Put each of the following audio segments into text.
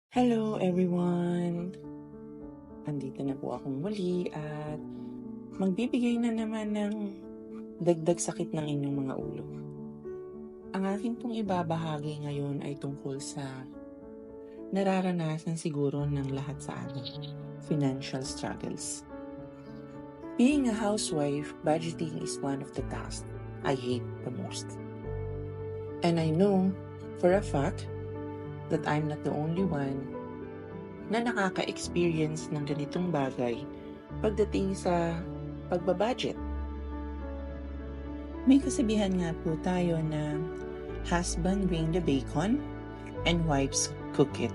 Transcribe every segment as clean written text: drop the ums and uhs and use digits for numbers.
Hello everyone! Andito na po akong muli at magbibigay na naman ng dagdag sakit ng inyong mga ulo. Ang akin pong ibabahagi ngayon ay tungkol sa nararanasan siguro ng lahat sa atin, financial struggles. Being a housewife, budgeting is one of the tasks I hate the most. And I know for a fact that I'm not the only one na nakaka-experience ng ganitong bagay pagdating sa pagbabudget. May kasabihan nga po tayo na husband bring the bacon and wives cook it.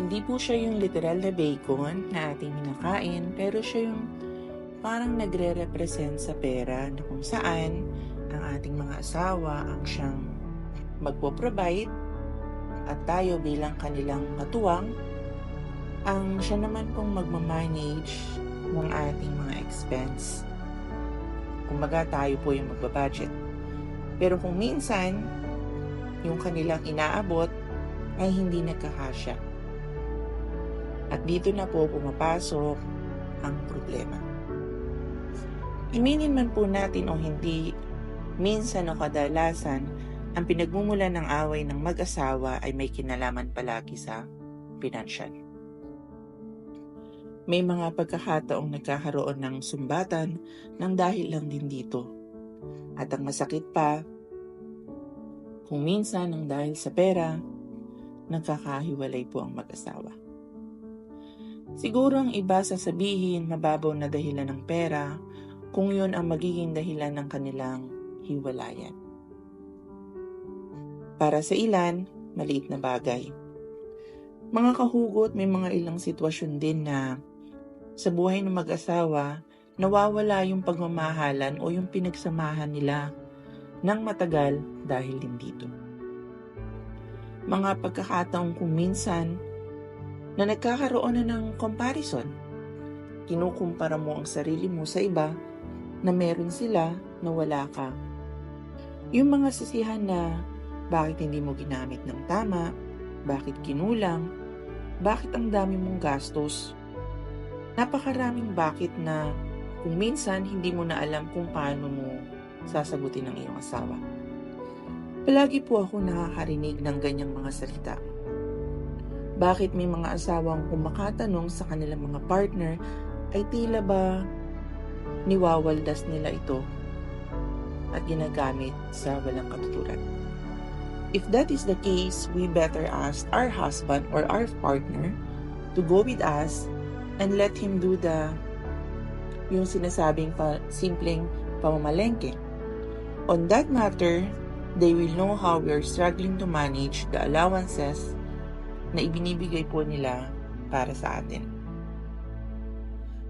Hindi po siya yung literal na bacon na ating minakain, pero siya yung parang nagre-represent sa pera na kung saan ang ating mga asawa ang siyang magpo-provide at tayo bilang kanilang katuwang ang siya naman pong magmamanage ng ating mga expense. Kumbaga tayo po yung magbabudget. Pero kung minsan, yung kanilang inaabot ay hindi nagkakasya. At dito na po pumapasok ang problema. Aminin man po natin o hindi, minsan o kadalasan, ang pinagmumulan ng away ng mag-asawa ay may kinalaman palagi sa financial. May mga pagkakataong nagkakaroon ng sumbatan ng dahil lang din dito. At ang masakit pa, kung minsan ng dahil sa pera, nagkakahiwalay po ang mag-asawa. Siguro ang iba sasabihin mababaw na dahilan ng pera kung yun ang magiging dahilan ng kanilang hiwalayan. Para sa ilan, maliit na bagay. Mga kahugot, may mga ilang sitwasyon din na sa buhay ng mag-asawa, nawawala yung pagmamahalan o yung pinagsamahan nila ng matagal dahil din dito. Mga pagkakataong kung minsan na nagkakaroon na ng comparison. Kinukumpara mo ang sarili mo sa iba na meron sila na wala ka. Yung mga sisihan na bakit hindi mo ginamit ng tama, bakit kinulang, bakit ang dami mong gastos. Napakaraming bakit na kung minsan hindi mo na alam kung paano mo sasagutin ang iyong asawa. Palagi po ako nakakarinig ng ganyang mga salita. Bakit may mga asawang kumakatanong sa kanilang mga partner ay tila ba niwawaldas nila ito at ginagamit sa walang katuturan. If that is the case, we better ask our husband or our partner to go with us and let him do yung sinasabing simpleng pamamalengke. On that matter, they will know how we are struggling to manage the allowances na ibinibigay po nila para sa atin.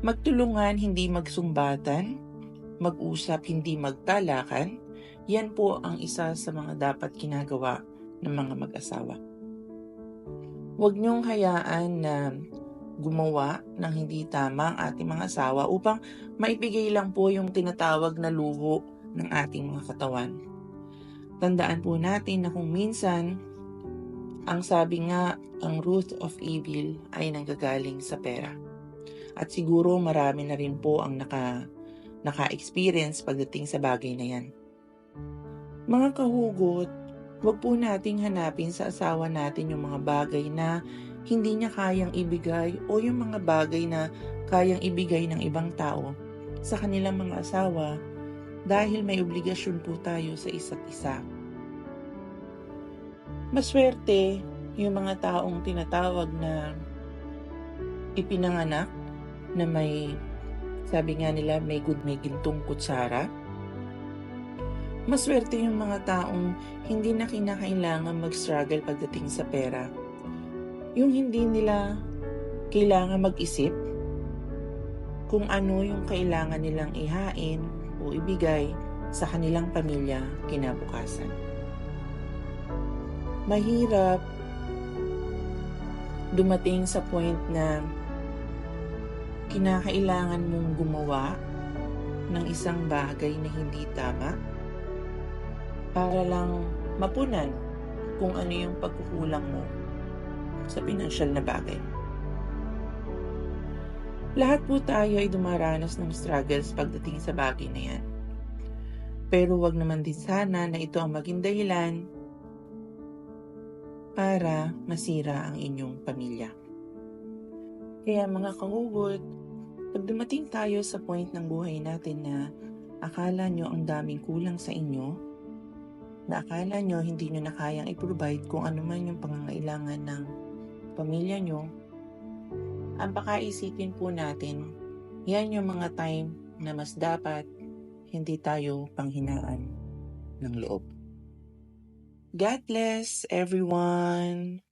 Magtulungan, hindi magsumbatan. Mag-usap, hindi magtalakan. Yan po ang isa sa mga dapat ginagawa ng mga mag-asawa. Huwag niyong hayaan na gumawa ng hindi tama ang ating mga asawa upang maibigay lang po yung tinatawag na luho ng ating mga katawan. Tandaan po natin na kung minsan, ang sabi nga, ang root of evil ay nanggagaling sa pera. At siguro marami na rin po ang naka-experience pagdating sa bagay na yan. Mga kahugot, huwag po nating hanapin sa asawa natin yung mga bagay na hindi niya kayang ibigay o yung mga bagay na kayang ibigay ng ibang tao sa kanilang mga asawa dahil may obligasyon po tayo sa isa't isa. Maswerte yung mga taong tinatawag na ipinanganak na may, sabi nga nila, may good may gintong kutsara. Maswerte yung mga taong hindi na kinakailangan mag-struggle pagdating sa pera. Yung hindi nila kailangan mag-isip kung ano yung kailangan nilang ihain o ibigay sa kanilang pamilya kinabukasan. Mahirap dumating sa point na kinakailangan mong gumawa ng isang bagay na hindi tama para lang mapunan kung ano yung pagkukulang mo sa pinansyal na bagay. Lahat po tayo ay dumaranas ng struggles pagdating sa bagay na yan. Pero wag naman din sana na ito ang maging dahilan para masira ang inyong pamilya. Kaya mga kahugot, pag dumating tayo sa point ng buhay natin na akala nyo ang daming kulang sa inyo, na akala nyo hindi nyo na kayang i-provide kung ano man yung pangangailangan ng pamilya nyo, ang pakaisipin po natin, yan yung mga time na mas dapat hindi tayo panghinaan ng loob. God bless everyone!